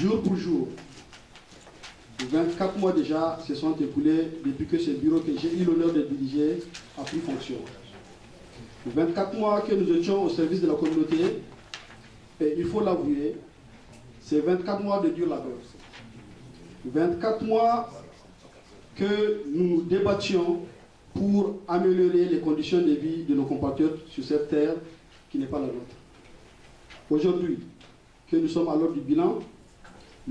jour pour jour. 24 mois déjà se sont écoulés depuis que ce bureau que j'ai eu l'honneur de diriger a pris fonction. 24 mois que nous étions au service de la communauté, et il faut l'avouer, c'est 24 mois de dur labeur. 24 mois que nous débattions pour améliorer les conditions de vie de nos compatriotes sur cette terre qui n'est pas la nôtre. Aujourd'hui, que nous sommes à l'heure du bilan,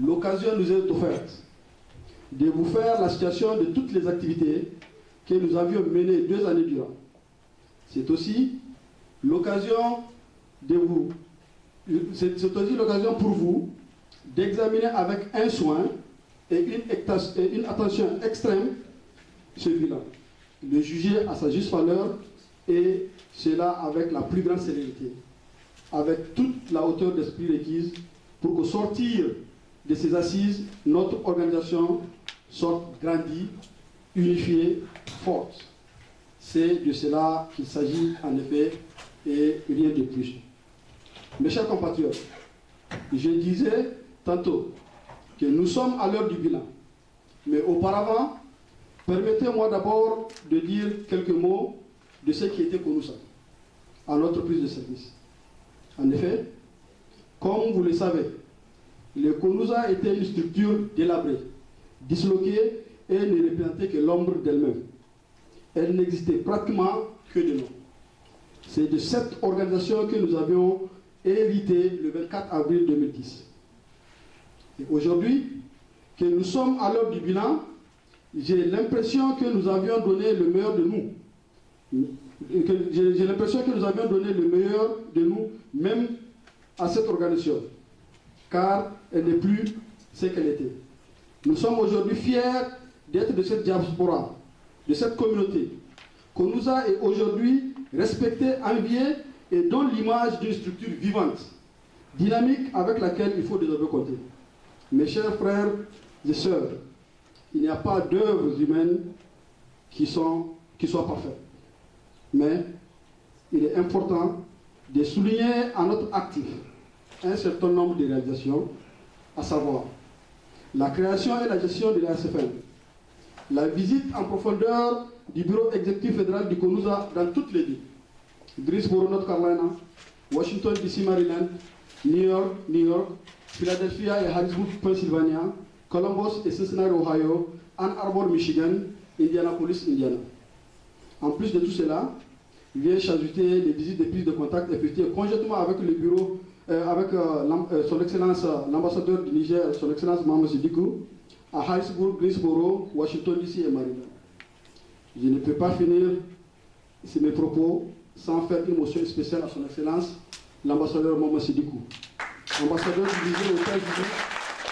l'occasion nous est offerte de vous faire la situation de toutes les activités que nous avions menées 2 années durant. C'est aussi l'occasion pour vous d'examiner avec un soin et une attention extrême ce bilan, le juger à sa juste valeur, et cela avec la plus grande sérénité, avec toute la hauteur d'esprit requise pour qu'au sortir de ces assises, notre organisation sorte grandie, unifiée, forte. C'est de cela qu'il s'agit en effet, et rien de plus. Mes chers compatriotes, je disais tantôt que nous sommes à l'heure du bilan. Mais auparavant, permettez-moi d'abord de dire quelques mots de ce qui était CONUSA, à notre prise de service. En effet, comme vous le savez, le CONUSA était une structure délabrée, disloquée et ne représentait que l'ombre d'elle-même. Elle n'existait pratiquement que de nom. C'est de cette organisation que nous avions hérité le 24 avril 2010. Et aujourd'hui, que nous sommes à l'heure du bilan, j'ai l'impression que nous avions donné le meilleur de nous. J'ai l'impression que nous avions donné le meilleur de nous, même à cette organisation, car elle n'est plus ce qu'elle était. Nous sommes aujourd'hui fiers d'être de cette diaspora, de cette communauté. CONUSA est aujourd'hui respectée, enviée et donne l'image d'une structure vivante, dynamique, avec laquelle il faut désormais compter. Mes chers frères et sœurs, il n'y a pas d'œuvres humaines qui soient parfaites. Mais il est important de souligner à notre actif un certain nombre de réalisations, à savoir la création et la gestion de la SFN, la visite en profondeur du bureau exécutif fédéral du CONUSA dans toutes les villes, Greensboro, North Carolina, Washington, D.C., Maryland, New York, Philadelphia et Harrisburg, Pennsylvania, Columbus et Cincinnati, Ohio, Ann Arbor, Michigan, Indianapolis, Indiana. En plus de tout cela, vient s'ajouter les visites de prise de contact effectuées conjointement avec le bureau, son Excellence l'ambassadeur du Niger, son Excellence Mohamed Sidikou, à Harrisburg, Greensboro, Washington, D.C. et Maryland. Je ne peux pas finir mes propos sans faire une mention spéciale à son Excellence l'ambassadeur Mohamed Sidikou, ambassadeur du Niger aux États-Unis,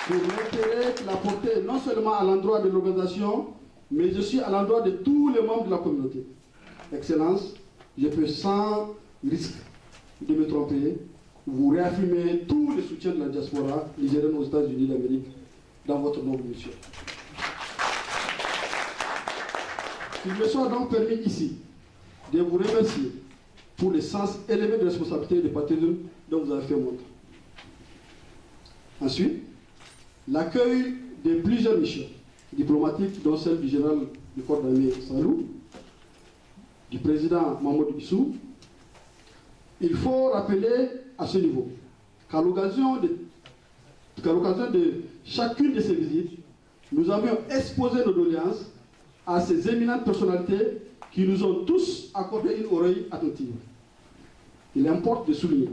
pour l'intérêt qu'il a porté non seulement à l'endroit de l'organisation, mais aussi à l'endroit de tous les membres de la communauté. Excellence, je peux sans risque de me tromper, vous réaffirmer tout le soutien de la diaspora nigérienne aux États-Unis d'Amérique dans votre noble mission. Il me soit donc permis ici de vous remercier pour le sens élevé de responsabilité et de patriotisme dont vous avez fait montre. Ensuite, l'accueil de plusieurs missions diplomatiques, dont celle du général du corps d'armée Salou, du président Mamadou Issou. Il faut rappeler à ce niveau qu'à l'occasion de chacune de ces visites, nous avions exposé nos doléances à ces éminentes personnalités qui nous ont tous accordé une oreille attentive. Il importe de souligner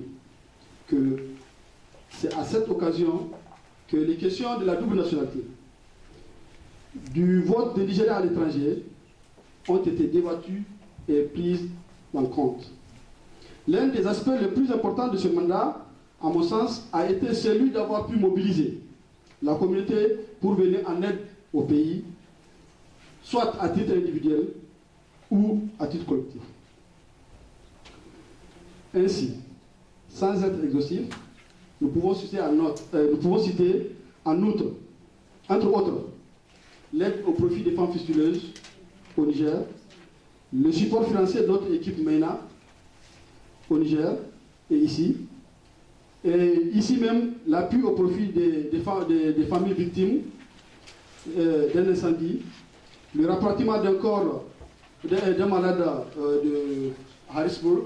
que c'est à cette occasion que les questions de la double nationalité, du vote des Nigériens à l'étranger, ont été débattues et prises en compte. L'un des aspects les plus importants de ce mandat, à mon sens, a été celui d'avoir pu mobiliser la communauté pour venir en aide au pays, soit à titre individuel ou à titre collectif. Ainsi, sans être exhaustif, nous pouvons citer en outre, entre autres, l'aide au profit des femmes fistuleuses au Niger, le support financier de notre équipe MENA au Niger et ici, Et ici même, l'appui au profit des familles victimes d'un incendie, le rapatriement d'un corps d'un malade de Harrisburg,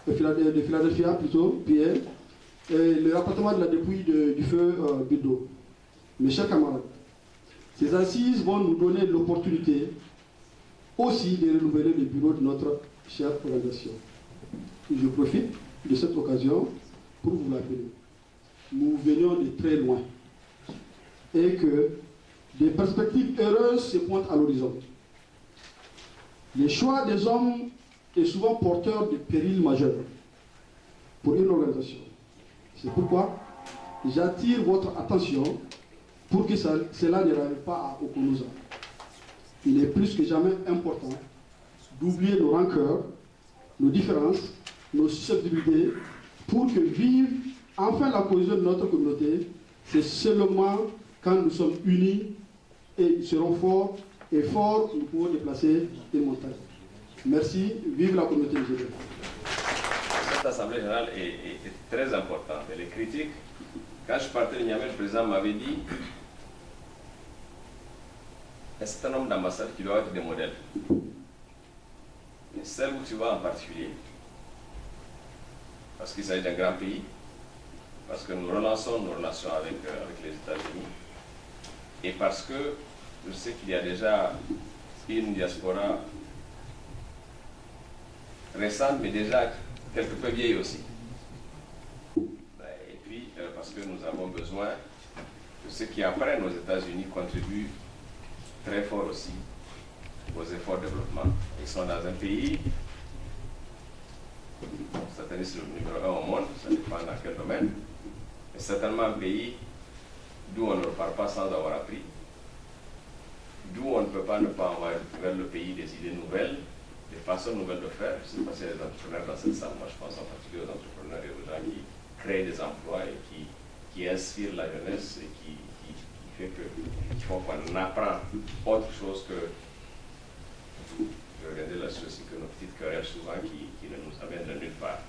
de Philadelphia plutôt, Pierre, et le rapatriement de la dépouille du feu Bildo. Mes chers camarades, ces assises vont nous donner l'opportunité aussi de renouveler le bureau de notre chère organisation. Je profite de cette occasion pour vous l'appeler. Nous venions de très loin et que des perspectives heureuses se pointent à l'horizon. Le choix des hommes est souvent porteur de périls majeurs pour une organisation. C'est pourquoi j'attire votre attention pour que cela ne arrive pas à Okonoza. Il est plus que jamais important d'oublier nos rancœurs, nos différences, nos susceptibilités, pour que vive enfin la cohésion de notre communauté. C'est seulement quand nous sommes unis et nous serons forts, et forts, nous pouvons déplacer des montagnes. Merci, vive la communauté musulmane. Cette assemblée générale est très importante. Elle est critique. Quand je partais de Niamey, le président m'avait dit un certain nombre d'ambassades qui doivent être des modèles. Mais celle où tu vas en particulier, parce qu'il s'agit d'un grand pays, parce que nous relançons nos relations avec les États-Unis, et parce que je sais qu'il y a déjà une diaspora récente, mais déjà quelque peu vieille aussi. Et puis, parce que nous avons besoin que ceux qui apprennent aux États-Unis contribuent très fort aussi aux efforts de développement. Ils sont dans un pays, certainement c'est le numéro 1 au monde, ça dépend dans quel domaine, mais certainement un pays d'où on ne repart pas sans avoir appris, d'où on ne peut pas ne pas envoyer vers le pays des idées nouvelles, des façons nouvelles de faire. Je ne sais pas s'il y a des entrepreneurs dans cette salle, moi je pense en particulier aux entrepreneurs et aux gens qui créent des emplois et qui inspirent la jeunesse et qui fait qu'il faut qu'on apprend autre chose que, je regardais là-dessus aussi, que nos petites querelles souvent qui ne nous amènent de nulle part,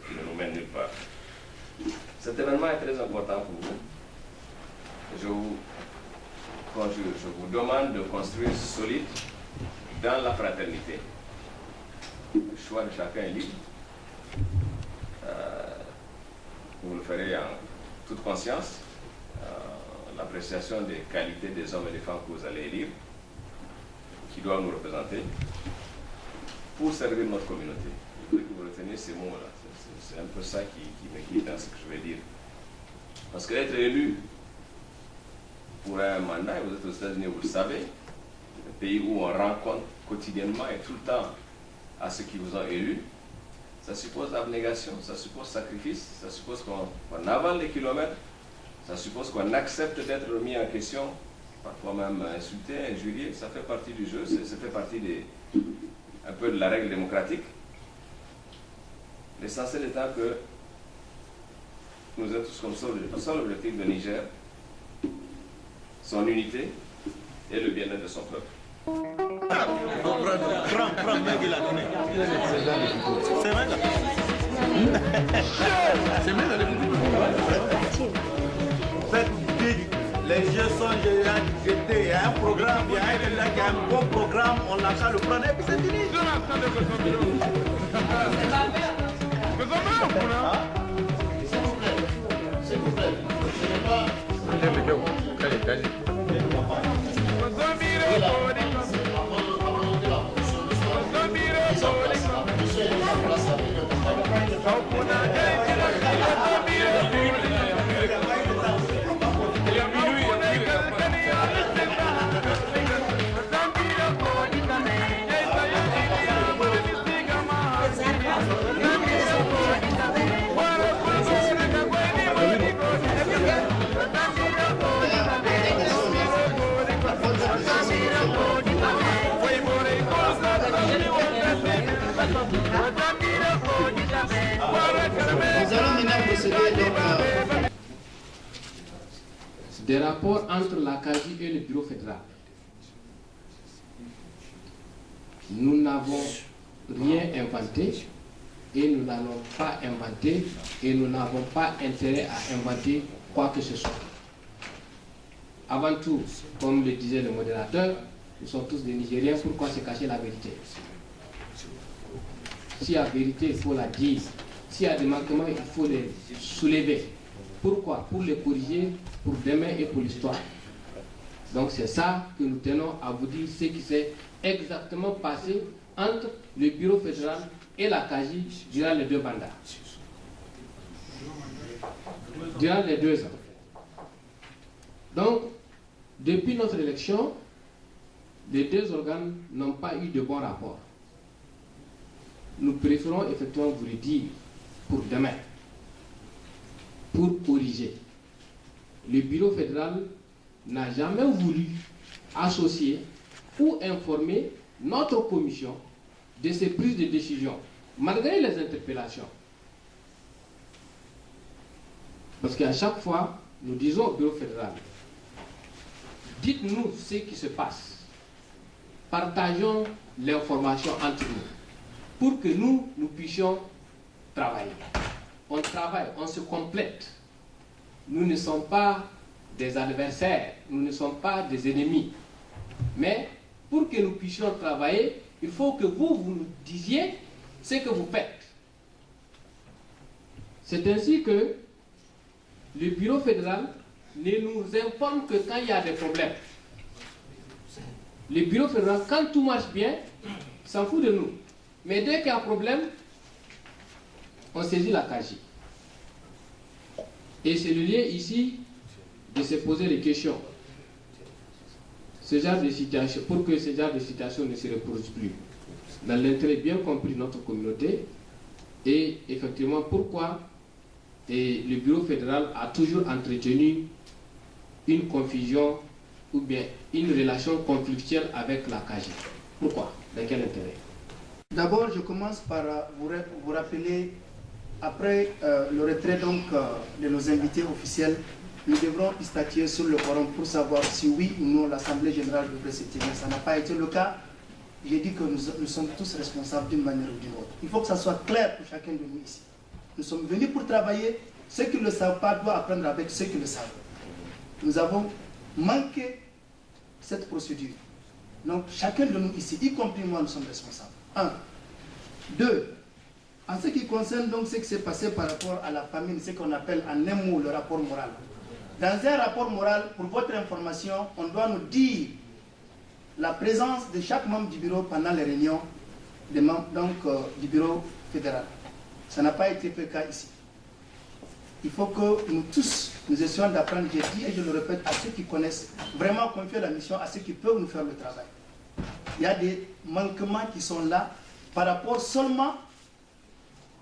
qui ne nous mènent nulle part. Cet événement est très important pour vous. Je vous demande de construire solide dans la fraternité. Le choix de chacun est libre. Vous le ferez en toute conscience. L'appréciation des qualités des hommes et des femmes que vous allez élire, qui doivent nous représenter, pour servir notre communauté. Je voudrais que vous reteniez ces mots-là. C'est un peu ça qui me guide dans ce que je vais dire. Parce qu'être élu pour un mandat, et vous êtes aux États-Unis, vous le savez, un pays où on rencontre quotidiennement et tout le temps à ceux qui vous ont élu, ça suppose abnégation, ça suppose sacrifice, ça suppose qu'on avale les kilomètres, ça suppose qu'on accepte d'être remis en question, parfois même insulté, injurié. Ça fait partie du jeu, ça fait partie un peu de la règle démocratique. L'essentiel étant que nous êtes tous comme ça. Le seul objectif de Niger, son unité et le bien-être de son peuple. Prends, mec, il a donné. C'est vrai, là. C'est vrai, là. Faites vite. Les jeux sont déjà jetés. Il y a un programme, il y a un là qui a un bon programme, on l'a qu'à le prendre et puis c'est fini. S'il vous plaît. Des rapports entre la CAGI et le bureau fédéral. Nous n'avons rien inventé et nous n'allons pas inventer et nous n'avons pas intérêt à inventer quoi que ce soit. Avant tout, comme le disait le modérateur, nous sommes tous des Nigériens, pourquoi se cacher la vérité? S'il y a vérité, il faut la dire. S'il y a des manquements, il faut les soulever. Pourquoi? Pour les corriger, pour demain et pour l'histoire. Donc c'est ça que nous tenons à vous dire, ce qui s'est exactement passé entre le bureau fédéral et la CAGI durant les 2 mandats. Durant les 2 ans. Donc, depuis notre élection, les 2 organes n'ont pas eu de bon rapport. Nous préférons effectivement vous le dire pour demain, pour corriger. Le bureau fédéral n'a jamais voulu associer ou informer notre commission de ces prises de décision, malgré les interpellations. Parce qu'à chaque fois, nous disons au bureau fédéral, dites-nous ce qui se passe. Partageons l'information entre nous pour que nous puissions travailler. On travaille, on se complète. Nous ne sommes pas des adversaires, nous ne sommes pas des ennemis. Mais pour que nous puissions travailler, il faut que vous nous disiez ce que vous faites. C'est ainsi que le bureau fédéral ne nous informe que quand il y a des problèmes. Le bureau fédéral, quand tout marche bien, s'en fout de nous. Mais dès qu'il y a un problème, on saisit la CAGI. Et c'est le lieu ici de se poser des questions. Ce genre de situation, pour que ce genre de situation ne se reproduise plus. Dans l'intérêt bien compris de notre communauté, et effectivement pourquoi le bureau fédéral a toujours entretenu une confusion ou bien une relation conflictuelle avec la CAGI. Pourquoi? Dans quel intérêt? D'abord, je commence par vous rappeler, après le retrait donc, de nos invités officiels, nous devrons statuer sur le quorum pour savoir si oui ou non l'Assemblée générale devrait se tenir. Ça n'a pas été le cas. J'ai dit que nous sommes tous responsables d'une manière ou d'une autre. Il faut que ça soit clair pour chacun de nous ici. Nous sommes venus pour travailler. Ceux qui ne le savent pas doivent apprendre avec ceux qui le savent. Nous avons manqué cette procédure. Donc chacun de nous ici, y compris moi, nous sommes responsables. 1. 2. En ce qui concerne donc ce qui s'est passé par rapport à la famine, ce qu'on appelle en un mot le rapport moral. Dans un rapport moral, pour votre information, on doit nous dire la présence de chaque membre du bureau pendant les réunions des membres du bureau fédéral. Ça n'a pas été fait le cas ici. Il faut que nous tous, nous essayons d'apprendre, j'ai dit et je le répète, à ceux qui connaissent, vraiment confier la mission à ceux qui peuvent nous faire le travail. Il y a des manquements qui sont là par rapport seulement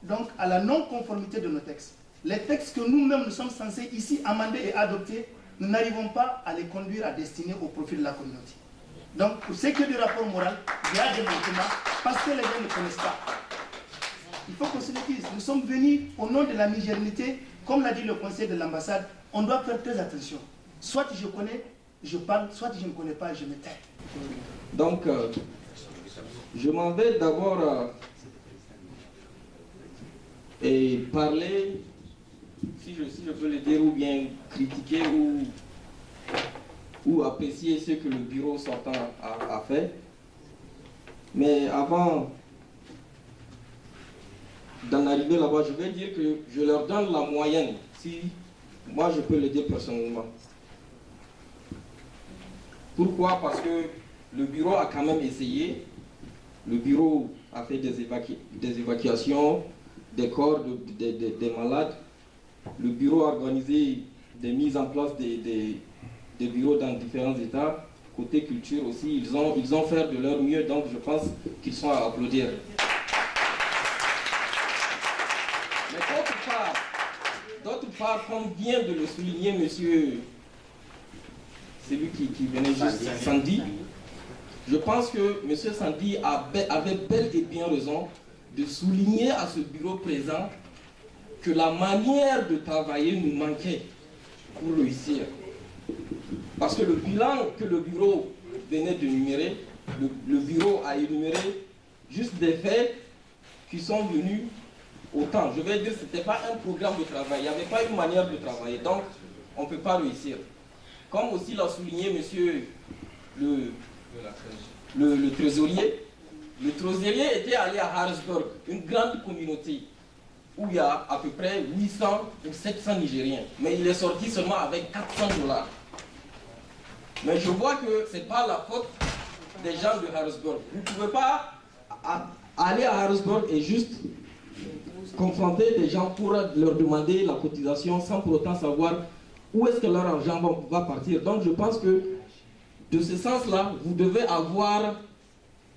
donc, à la non-conformité de nos textes. Les textes que nous-mêmes nous sommes censés ici amender et adopter, nous n'arrivons pas à les conduire à destiner au profit de la communauté. Donc, pour ce qui est du rapport moral, il y a des manquements parce que les gens ne connaissent pas. Il faut qu'on se le dise. Nous sommes venus au nom de la nigérianité, comme l'a dit le conseil de l'ambassade, on doit faire très attention. Soit je connais, je parle, soit je ne connais pas, je me tais. Donc, je m'en vais d'abord et parler, si je peux le dire, ou bien critiquer ou apprécier ce que le bureau sortant a fait. Mais avant d'en arriver là-bas, je vais dire que je leur donne la moyenne, si moi je peux le dire personnellement. Pourquoi? Parce que le bureau a quand même essayé. Le bureau a fait des évacuations des corps des malades. Le bureau a organisé des mises en place des bureaux dans différents États. Côté culture aussi, ils ont fait de leur mieux, donc je pense qu'ils sont à applaudir. Mais d'autre part, comme vient de le souligner monsieur, celui qui venait juste, Sandy, je pense que monsieur Sandy avait bel et bien raison de souligner à ce bureau présent que la manière de travailler nous manquait pour réussir. Parce que le bilan que le bureau venait d'énumérer, le bureau a énuméré juste des faits qui sont venus autant. Je vais dire que ce n'était pas un programme de travail, il n'y avait pas une manière de travailler, donc on ne peut pas réussir. Comme aussi l'a souligné monsieur le trésorier, le trésorier était allé à Harrisburg, une grande communauté où il y a à peu près 800 ou 700 Nigériens. Mais il est sorti seulement avec 400 $. Mais je vois que ce n'est pas la faute des gens de Harrisburg. Vous ne pouvez pas aller à Harrisburg et juste confronter des gens pour leur demander la cotisation sans pour autant savoir où est-ce que leur argent va partir. Donc je pense que de ce sens-là, vous devez avoir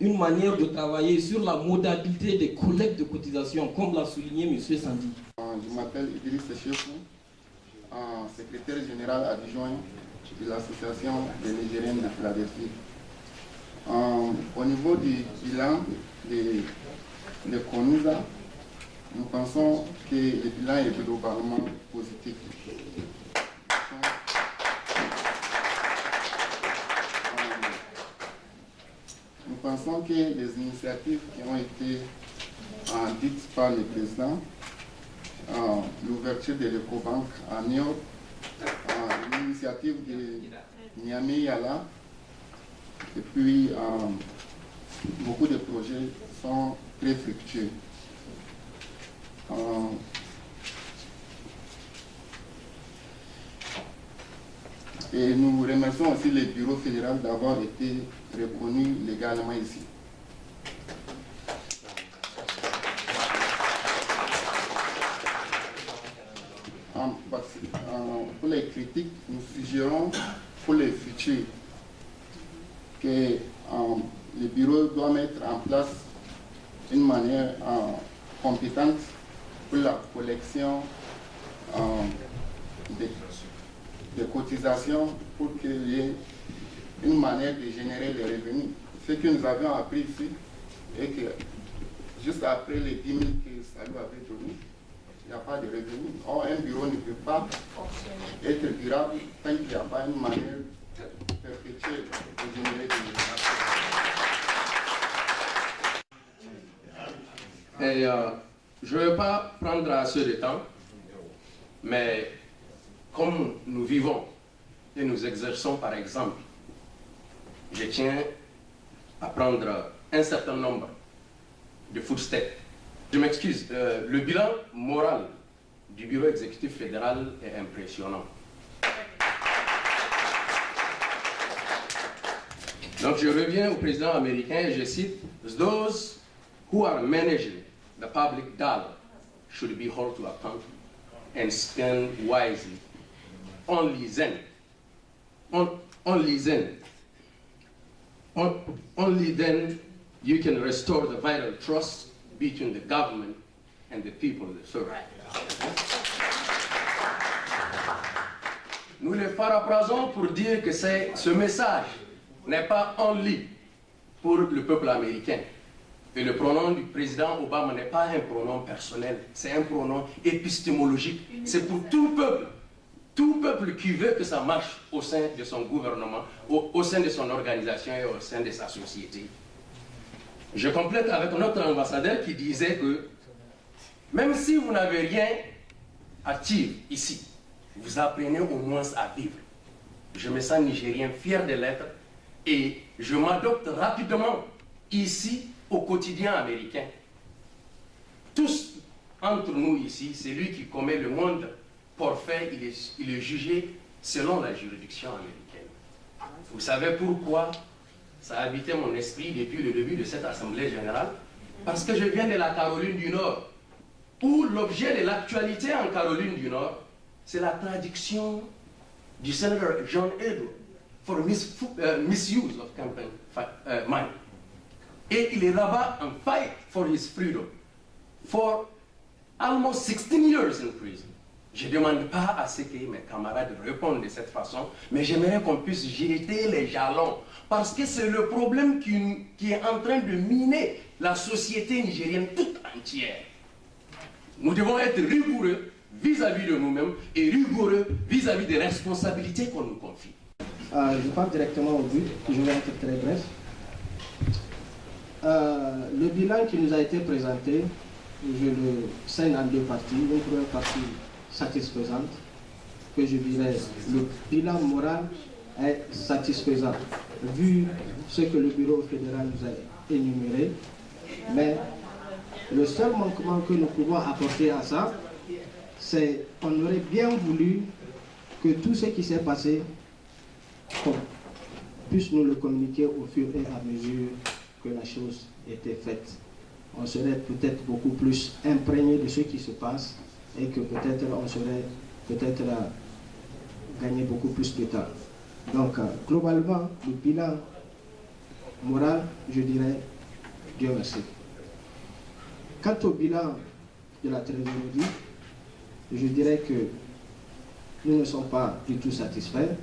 une manière de travailler sur la modalité des collectes de cotisation, comme l'a souligné M. Sandy. Je m'appelle Idriss Chefou, secrétaire général adjoint de l'association des Nigériens de Philadelphie. Au niveau du bilan de CONUSA, nous pensons que le bilan est globalement positif. Nous pensons que les initiatives qui ont été dites par le président, l'ouverture de l'Ecobank à New York, l'initiative de Niamey Yala, et puis beaucoup de projets sont très fructueux. Et nous remercions aussi le bureau fédéral d'avoir été reconnu légalement ici. Pour les critiques, nous suggérons pour le futur que le bureau doit mettre en place une manière compétente pour la collection des cotisations pour qu'il y ait une manière de générer les revenus. Ce que nous avions appris ici est que juste après les 10 000 que Salou avait donné, il n'y a pas de revenus. Or, un bureau ne peut pas être durable tant qu'il n'y a pas une manière perpétuelle de générer des revenus. Et je ne vais pas prendre assez de temps, mais comme nous vivons et nous exerçons par exemple, je tiens à prendre un certain nombre de footsteps. Je m'excuse, le bilan moral du bureau exécutif fédéral est impressionnant. Donc je reviens au président américain et je cite: "Those who are managing the public dollar should be held to account and spend wisely. Only then you can restore the vital trust between the government and the people they serve." Nous le paraphrasons pour dire que ce message n'est pas only pour le peuple américain. Et le pronom du président Obama n'est pas un pronom personnel, c'est un pronom épistémologique. C'est pour tout peuple qui veut que ça marche au sein de son gouvernement, au sein de son organisation et au sein de sa société. Je complète avec notre ambassadeur qui disait que même si vous n'avez rien à dire ici, vous apprenez au moins à vivre. Je me sens nigérien, fier de l'être, et je m'adopte rapidement ici au quotidien américain. Tous entre nous ici, celui qui commet le moindre forfait, il est jugé selon la juridiction américaine. Vous savez pourquoi ça a habité mon esprit depuis le début de cette Assemblée générale? Parce que je viens de la Caroline du Nord, où l'objet de l'actualité en Caroline du Nord, c'est la traduction du sénateur John Edwards for misuse of campaign money. Et il est là-bas en fight for his freedom for almost 16 years in prison. Je ne demande pas à ce que mes camarades répondent de cette façon, mais j'aimerais qu'on puisse jeter les jalons, parce que c'est le problème qui est en train de miner la société nigérienne toute entière. Nous devons être rigoureux vis-à-vis de nous-mêmes et rigoureux vis-à-vis des responsabilités qu'on nous confie. Je pars directement au but, je vais être très bref. Le bilan qui nous a été présenté je le scinde en deux parties. Une première partie satisfaisante, que je dirais le bilan moral est satisfaisant, vu ce que le bureau fédéral nous a énuméré. Mais le seul manquement que nous pouvons apporter à ça, c'est qu'on aurait bien voulu que tout ce qui s'est passé, qu'on puisse nous le communiquer au fur et à mesure que la chose était faite. On serait peut-être beaucoup plus imprégné de ce qui se passe et que peut-être on serait peut-être gagné beaucoup plus de temps. Donc, globalement, le bilan moral, je dirais, Dieu merci. Quant au bilan de la trésorerie, je dirais que nous ne sommes pas du tout satisfaits,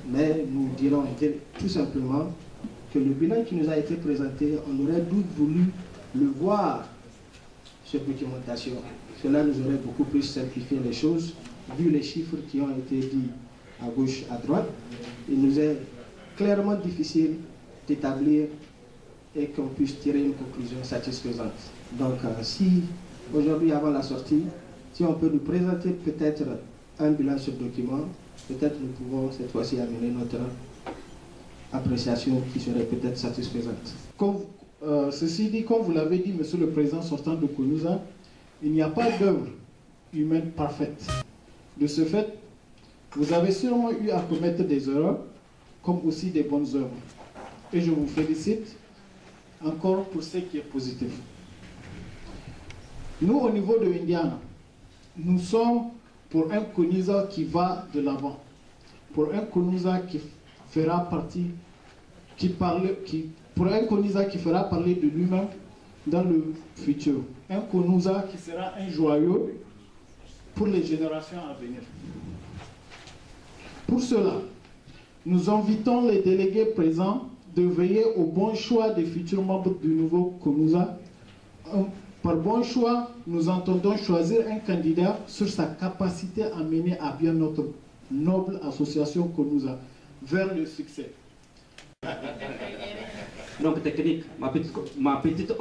mais nous dirons tout simplement que le bilan qui nous a été présenté, on aurait voulu le voir sur documentation. Cela nous aurait beaucoup plus simplifié les choses, vu les chiffres qui ont été dits à gauche, à droite. Il nous est clairement difficile d'établir et qu'on puisse tirer une conclusion satisfaisante. Donc, si aujourd'hui, avant la sortie, si on peut nous présenter peut-être un bilan sur document, peut-être nous pouvons cette fois-ci amener notre appréciation qui serait peut-être satisfaisante. Ceci dit, comme vous l'avez dit, Monsieur le Président sortant de Konouza, il n'y a pas d'œuvre humaine parfaite. De ce fait, vous avez sûrement eu à commettre des erreurs, comme aussi des bonnes œuvres. Et je vous félicite encore pour ce qui est positif. Nous, au niveau de Indiana, nous sommes pour un Konouza qui va de l'avant, pour un Konouza qui fera partie, pour un Konouza qui fera parler de lui-même dans le futur. Un Konouza qui sera un joyau pour les générations à venir. Pour cela, nous invitons les délégués présents de veiller au bon choix des futurs membres du nouveau Konouza. Par bon choix, nous entendons choisir un candidat sur sa capacité à mener à bien notre noble association Konouza vers le succès. Donc technique, ma petite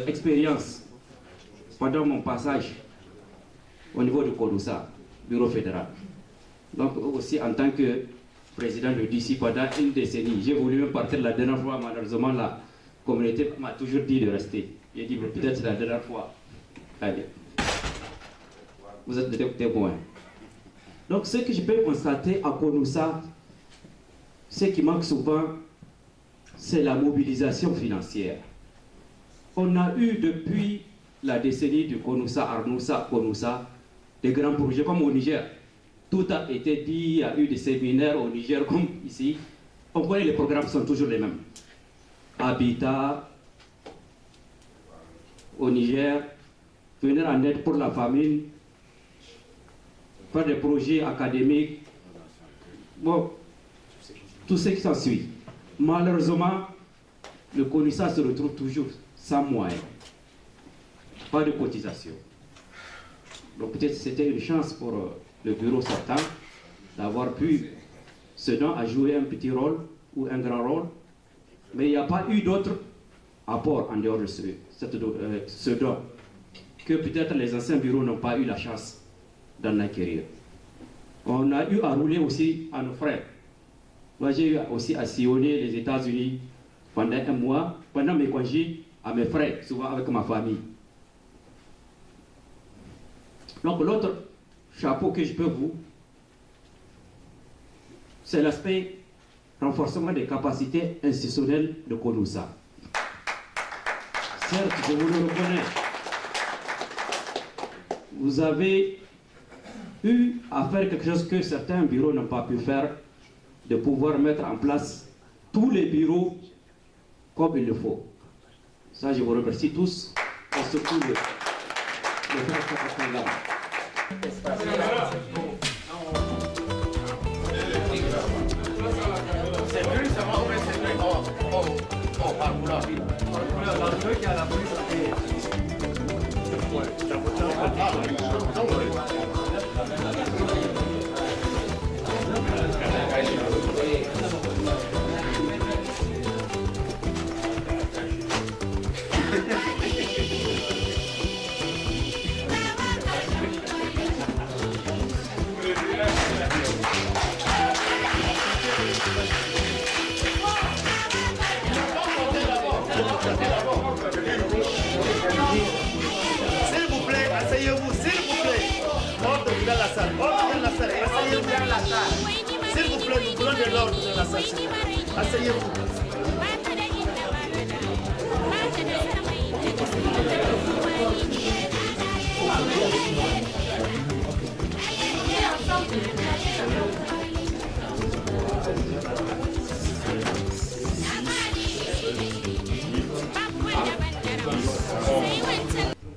expérience pendant mon passage au niveau du Konouza, bureau fédéral. Donc aussi en tant que président de DC pendant une décennie, j'ai voulu même partir la dernière fois, malheureusement la communauté m'a toujours dit de rester. J'ai dit peut-être c'est la dernière fois. Allez. Vous êtes des témoins. Donc ce que je peux constater à Konouza, ce qui manque souvent, c'est la mobilisation financière. On a eu depuis la décennie du Konouza, Arnoussa, Konouza, des grands projets comme au Niger. Tout a été dit, il y a eu des séminaires au Niger comme ici. On connaît les programmes sont toujours les mêmes. Habitat au Niger, venir en aide pour la famine, faire des projets académiques, bon, tout ce qui s'ensuit. Malheureusement, le Konouza se retrouve toujours sans moyens, pas de cotisation. Donc peut-être c'était une chance pour le bureau sortant d'avoir pu ce don à jouer un petit rôle ou un grand rôle, mais il n'y a pas eu d'autres apports en dehors de ce don que peut-être les anciens bureaux n'ont pas eu la chance d'en acquérir. On a eu à rouler aussi à nos frères. Moi, j'ai eu aussi à sillonner les États-Unis pendant un mois, pendant mes congés, à mes frères, souvent avec ma famille. Donc, l'autre chapeau que je peux vous, c'est l'aspect renforcement des capacités institutionnelles de Konouza. Certes, je vous le reconnais, vous avez eu à faire quelque chose que certains bureaux n'ont pas pu faire, de pouvoir mettre en place tous les bureaux comme il le faut. Ça, je vous remercie tous, et surtout le frère Kapakanga. C'est lui, ça va, ouais, c'est lui. Oh, par là. Qui a la Asseyez-vous, s'il vous plaît. Ordre dans la salle. Ordre dans la salle. Asseyez-vous dans la salle. S'il vous plaît, nous voulons de l'ordre dans la salle. Asseyez-vous.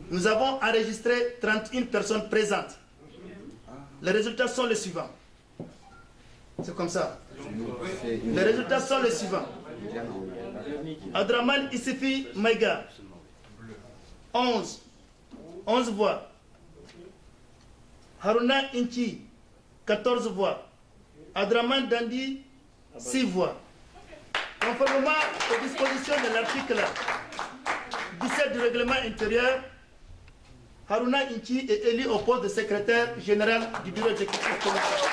Nous avons enregistré 31 personnes présentes. Les résultats sont les suivants. C'est comme ça. Les résultats sont les suivants. Adraman Issifi Maïga, 11 voix. Haruna Inchi, 14 voix. Adraman Dandi, 6 voix. Conformément aux dispositions de l'article 17 du règlement intérieur, Haruna Inchi est élu au poste de secrétaire général du bureau exécutif communautaire.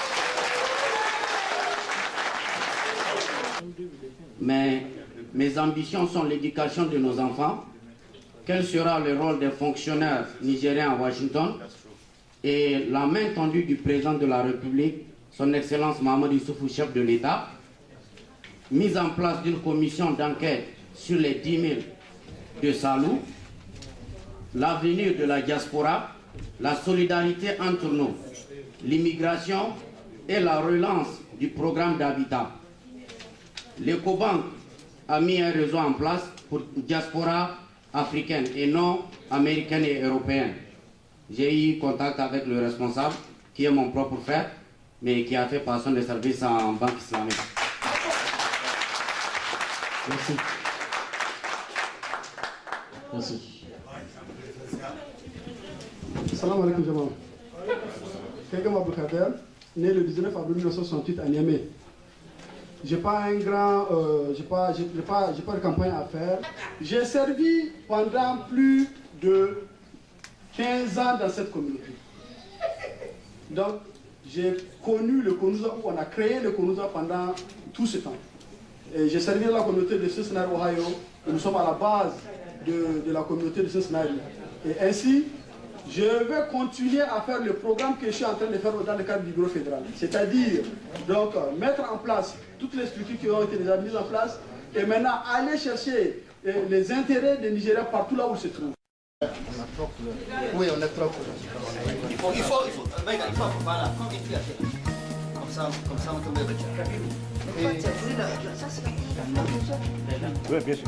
Mais mes ambitions sont l'éducation de nos enfants. Quel sera le rôle des fonctionnaires nigériens à Washington? Et la main tendue du président de la République, son Excellence Mahamadou Issoufou, chef de l'État. Mise en place d'une commission d'enquête sur les 10 000 de Salou. L'avenir de la diaspora, la solidarité entre nous, l'immigration et la relance du programme d'habitat. L'Ecobank a mis un réseau en place pour diaspora africaine et non américaine et européenne. J'ai eu contact avec le responsable, qui est mon propre frère, mais qui a fait passation de service en banque islamique. Merci. Merci. Salam alaikum Jamal. Kengam Abdelkader, né le 19 avril 1968 à Niamey. J'ai pas un grand, j'ai pas de campagne à faire. J'ai servi pendant plus de 15 ans dans cette communauté. Donc, j'ai connu le Konouza, où on a créé le Konouza pendant tout ce temps. Et j'ai servi dans la communauté de Cincinnati, Ohio, et nous sommes à la base de la communauté de Cincinnati. Et ainsi, je vais continuer à faire le programme que je suis en train de faire dans le cadre du bureau fédéral. C'est-à-dire, donc, mettre en place toutes les structures qui ont été déjà mises en place et maintenant aller chercher les intérêts des Nigériens partout là où ils se trouvent. Oui, on a trop couleurs. Il faut voilà, comme ça on tombe Oui, bien sûr.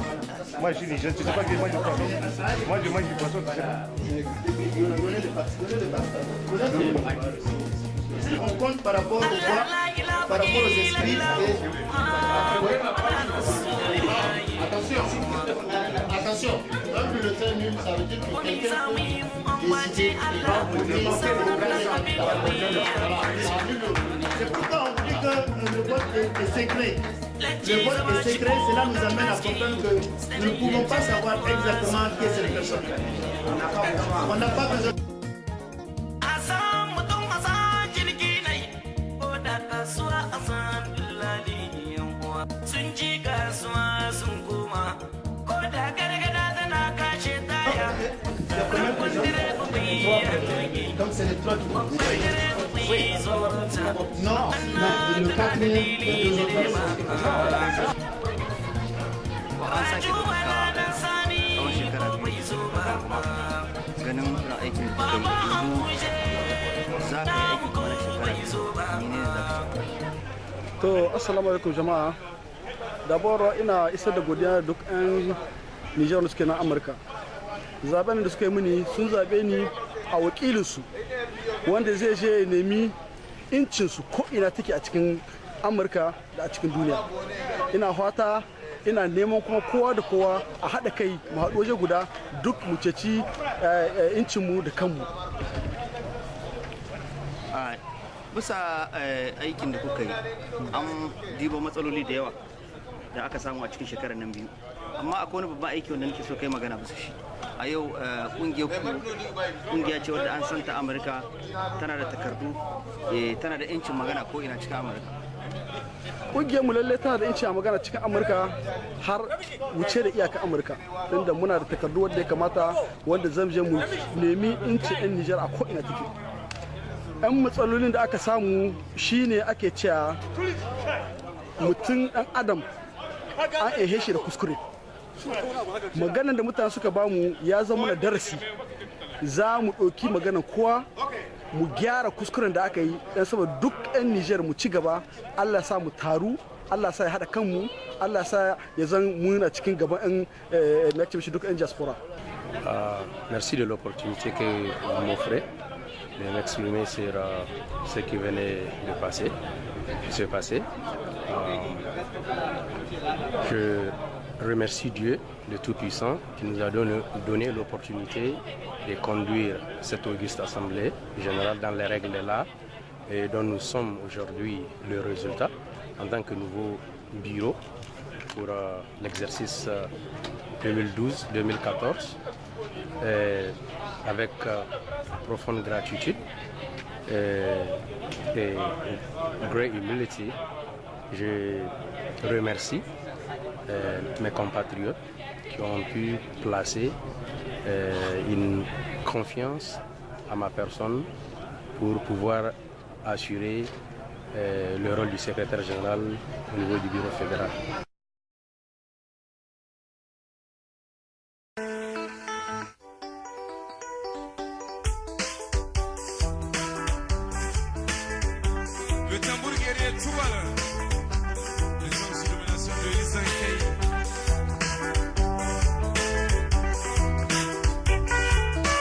Moi, je suis Nigérien, tu sais pas que moi je poisson. Moi, je mange du poisson, tu sais pas. On compte par rapport aux voix, par rapport aux esprits. Attention, un bulletin nul, ça veut dire que quelqu'un peut décider et va voter. C'est pourquoi on dit que le vote est secret. Le vote est secret, cela nous amène à comprendre que nous ne pouvons pas savoir exactement qui est cette personne. On n'a pas besoin. Donc c'est les trois qui vont. Oui. Non, le quatrième. To, assalamu alaikum jama'a. D'abord ina isar da godiya duk 'yan Nijar da suke na Amurka. Zaben da suka yi mini sun zabe ni a wakilinsu wanda zai je ya nemi incinsu ko ina take a cikin Amurka da a cikin duniya. Ina fata ina neman kuma kowa da kowa a haɗa kai mu haɗu waje guda duk mu ceci incinmu da kanmu. Bisa aikin da kuka yi an diba matsaloli da yawa da aka samu a cikin shekarar nan biyu, amma akwai wani babban aiki wanda nake so kai magana bisa shi. A yau kungiya ce wadda an santa Amurka, tana da takardu, tana da 'yancin magana ko ina cikin Amurka. ƙungiyar mu lalle tana da inci a magana cikin Amurka har wuce da iyaka Amurka, inda muna da takardu wanda ya kamata wanda zan je mu nemi inci ɗin Nijar a ko'ina take. 'Yan matsalolin da aka samu shine ake cewa mutum ɗan adam an ehe shi da kuskure. Maganan da mutane suka bamu ya zama na darasi, za mu ɗauki maganan kowa mu gyara kuskuren da aka yi dan saboda duk 'yan Nijar mu ci gaba, Allah sa mu taru, Allah sa ya haɗa kanmu, Allah sa ya zan muna cikin gaban 'yan duk 'yan diaspora. Merci de l'opportunité que vous m'offrez de m'exprimer sur ce qui venait de se passer. Je remercie Dieu, le Tout-Puissant, qui nous a donné l'opportunité de conduire cette auguste Assemblée générale dans les règles de l'art et dont nous sommes aujourd'hui le résultat en tant que nouveau bureau pour l'exercice 2012-2014 avec profonde gratitude et great humility. Je remercie mes compatriotes qui ont pu placer une confiance à ma personne pour pouvoir assurer le rôle du secrétaire général au niveau du bureau fédéral. Le tambour guerrier, tout